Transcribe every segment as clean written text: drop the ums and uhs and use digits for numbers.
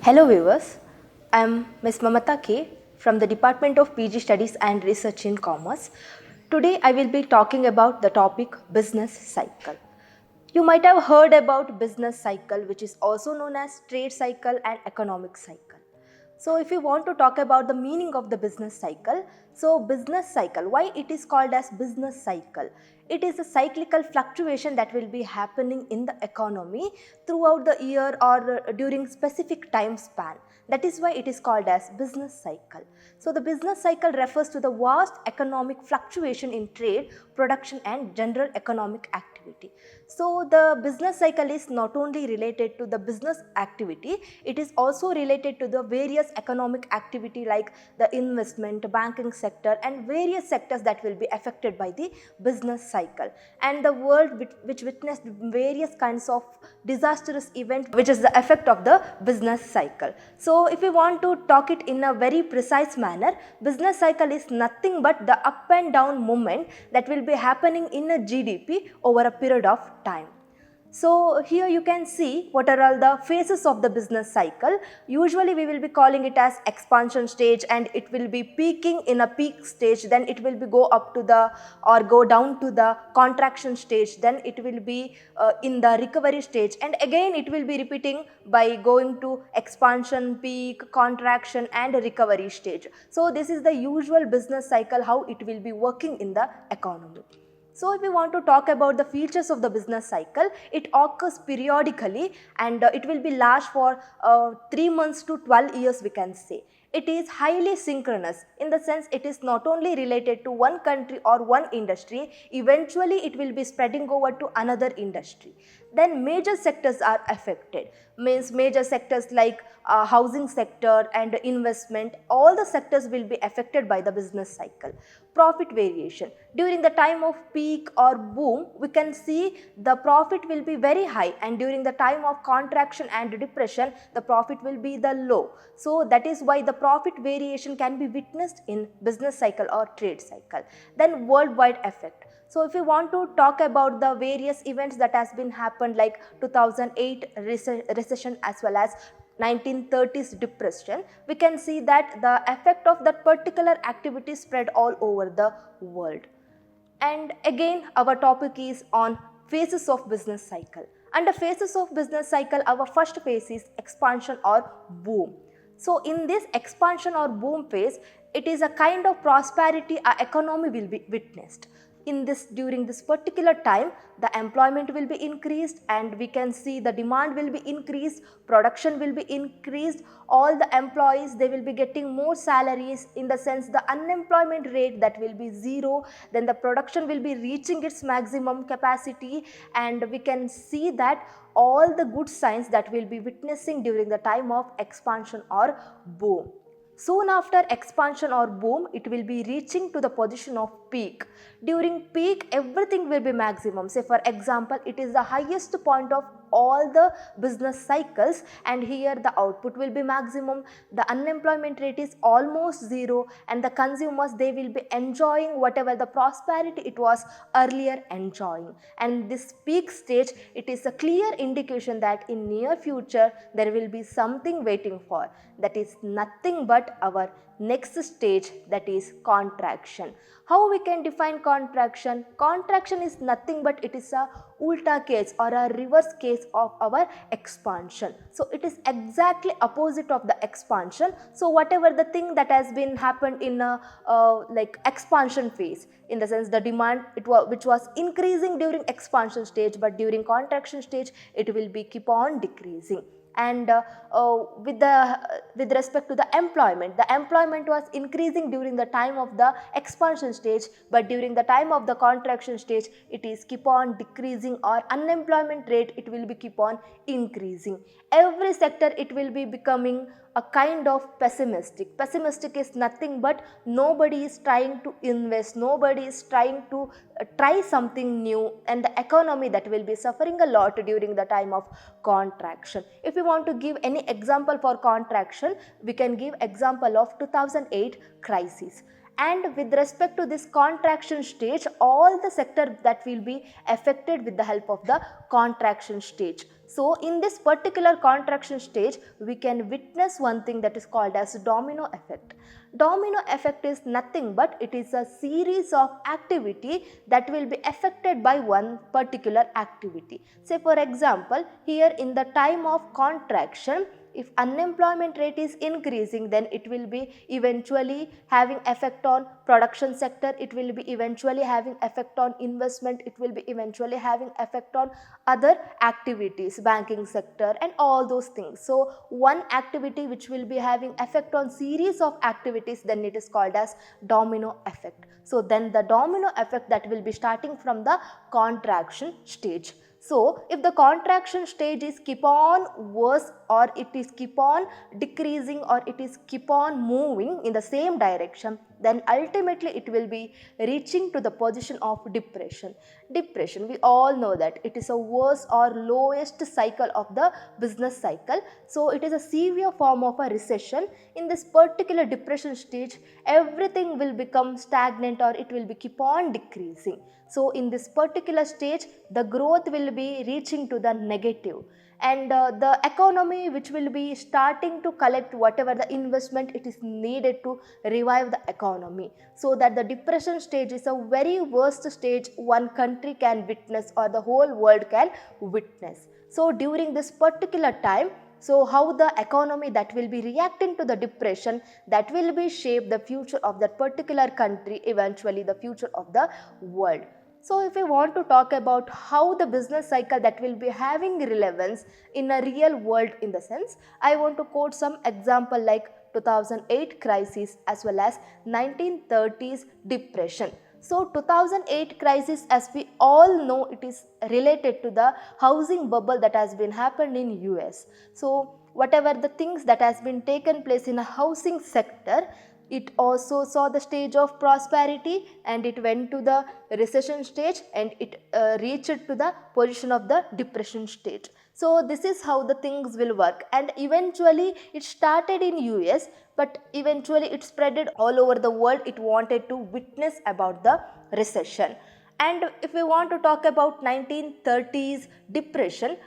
Hello viewers, I am Ms. Mamatha K from the Department of PG Studies and Research in Commerce. Today I will be talking about the topic business cycle. You might have heard about business cycle, which is also known as trade cycle and economic cycle. So if you want to talk about the meaning of the business cycle, so business cycle, why it is called as business cycle? It is a cyclical fluctuation that will be happening in the economy throughout the year or during specific time span. That is why it is called as business cycle. So the business cycle refers to the vast economic fluctuation in trade, production and general economic activity. So the business cycle is not only related to the business activity, it is also related to the various economic activity like the investment, banking sector and various sectors that will be affected by the business cycle. And the world which witnessed various kinds of disastrous events, which is the effect of the business cycle. So if we want to talk it in a very precise manner, business cycle is nothing but the up and down movement that will be happening in a GDP over a period of time. So here you can see what are all the phases of the business cycle. Usually we will be calling it as expansion stage, and it will be peaking in a peak stage, then it will be go up to the or go down to the contraction stage, then it will be in the recovery stage, and again it will be repeating by going to expansion, peak, contraction and recovery stage. So this is the usual business cycle, how it will be working in the economy. So if we want to talk about the features of the business cycle, it occurs periodically and it will be last for 3 months to 12 years we can say. It is highly synchronous in the sense it is not only related to one country or one industry, eventually it will be spreading over to another industry. Then major sectors are affected, means major sectors like housing sector and investment, all the sectors will be affected by the business cycle. Profit variation, during the time of peak or boom we can see the profit will be very high, and during the time of contraction and depression the profit will be the low. So that is why the profit variation can be witnessed in business cycle or trade cycle. Then worldwide effect. So if you want to talk about the various events that has been happened like 2008 recession as well as 1930s depression, we can see that the effect of that particular activity spread all over the world. And again our topic is on phases of business cycle. Under phases of business cycle, our first phase is expansion or boom. So in this expansion or boom phase, it is a kind of prosperity our economy will be witnessed. During this particular time, the employment will be increased and we can see the demand will be increased, production will be increased, all the employees they will be getting more salaries, in the sense the unemployment rate that will be zero, then the production will be reaching its maximum capacity, and we can see that all the good signs that we'll be witnessing during the time of expansion or boom. Soon after expansion or boom, it will be reaching to the position of peak. During peak, everything will be maximum. Say for example, it is the highest point of all the business cycles, and here the output will be maximum, the unemployment rate is almost zero, and the consumers they will be enjoying whatever the prosperity it was earlier enjoying. And this peak stage, it is a clear indication that in near future there will be something waiting for, that is nothing but our next stage, that is contraction. How we can define contraction? Contraction is nothing but it is a ulta case or a reverse case of our expansion. So it is exactly opposite of the expansion. So whatever the thing that has been happened in a like expansion phase, in the sense the demand which was increasing during expansion stage, but during contraction stage it will be keep on decreasing. And with respect to the employment was increasing during the time of the expansion stage, but during the time of the contraction stage it is keep on decreasing, or unemployment rate it will be keep on increasing. Every sector it will be becoming a kind of pessimistic. Pessimistic is nothing but nobody is trying to invest, nobody is trying to try something new, and the economy that will be suffering a lot during the time of contraction. If we want to give any example for contraction, we can give example of 2008 crisis. And with respect to this contraction stage, all the sector that will be affected with the help of the contraction stage. So in this particular contraction stage, we can witness one thing that is called as domino effect. Domino effect is nothing but it is a series of activity that will be affected by one particular activity. Say for example, here in the time of contraction, if unemployment rate is increasing, then it will be eventually having effect on production sector, it will be eventually having effect on investment, it will be eventually having effect on other activities, banking sector and all those things. So one activity which will be having effect on series of activities, then it is called as domino effect. So then the domino effect that will be starting from the contraction stage. So if the contraction stage is keep on worse, or it is keep on decreasing, or it is keep on moving in the same direction, then ultimately it will be reaching to the position of depression. Depression, we all know that it is a worst or lowest cycle of the business cycle. So it is a severe form of a recession. In this particular depression stage, everything will become stagnant, or it will be keep on decreasing. So in this particular stage, the growth will be reaching to the negative, and the economy which will be starting to collect whatever the investment it is needed to revive the economy. So that the depression stage is a very worst stage one country can witness, or the whole world can witness. So during this particular time, so how the economy that will be reacting to the depression, that will be shape the future of that particular country, eventually the future of the world. So if we want to talk about how the business cycle that will be having relevance in a real world, in the sense, I want to quote some example like 2008 crisis as well as 1930s depression. So 2008 crisis, as we all know, it is related to the housing bubble that has been happened in US. So whatever the things that has been taken place in a housing sector, it also saw the stage of prosperity, and it went to the recession stage, and it reached to the position of the depression stage. So this is how the things will work, and eventually it started in US, but eventually it spreaded all over the world. It wanted to witness about the recession. And if we want to talk about 1930s depression,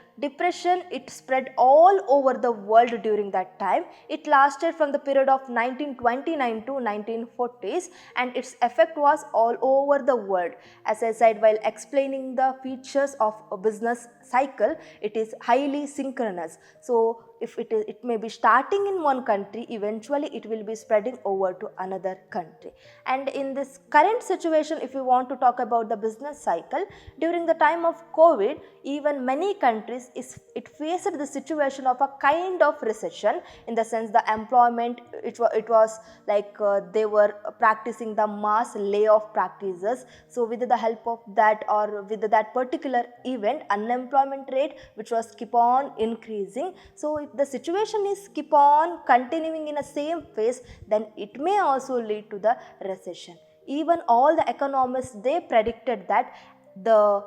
it spread all over the world during that time. It lasted from the period of 1929 to 1940s, and its effect was all over the world. As I said while explaining the features of a business cycle, it is highly synchronous. So if it may be starting in one country, eventually it will be spreading over to another country. And in this current situation, if we want to talk about the business cycle, during the time of COVID, even many countries it faced the situation of a kind of recession, in the sense the employment, it was like they were practicing the mass layoff practices. So with the help of that, or with that particular event, unemployment rate which was keep on increasing. So if the situation is keep on continuing in a same phase, then it may also lead to the recession. Even all the economists, they predicted that the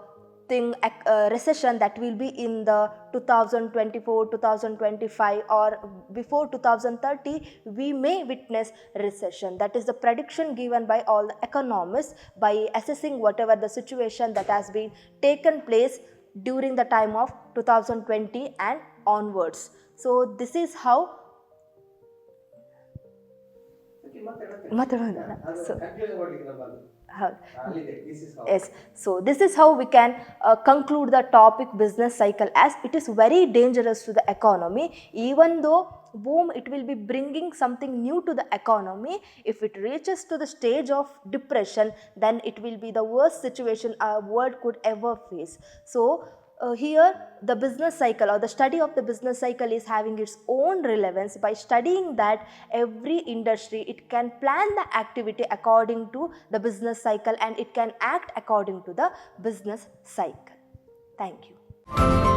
recession that will be in the 2024, 2025 or before 2030, we may witness recession. That is the prediction given by all the economists by assessing whatever the situation that has been taken place during the time of 2020 and onwards. So this is how yes, so this is how we can conclude the topic business cycle, as it is very dangerous to the economy. Even though boom, it will be bringing something new to the economy, if it reaches to the stage of depression, then it will be the worst situation our world could ever face. So here the business cycle, or the study of the business cycle, is having its own relevance. By studying that, every industry, it can plan the activity according to the business cycle, and it can act according to the business cycle. Thank you.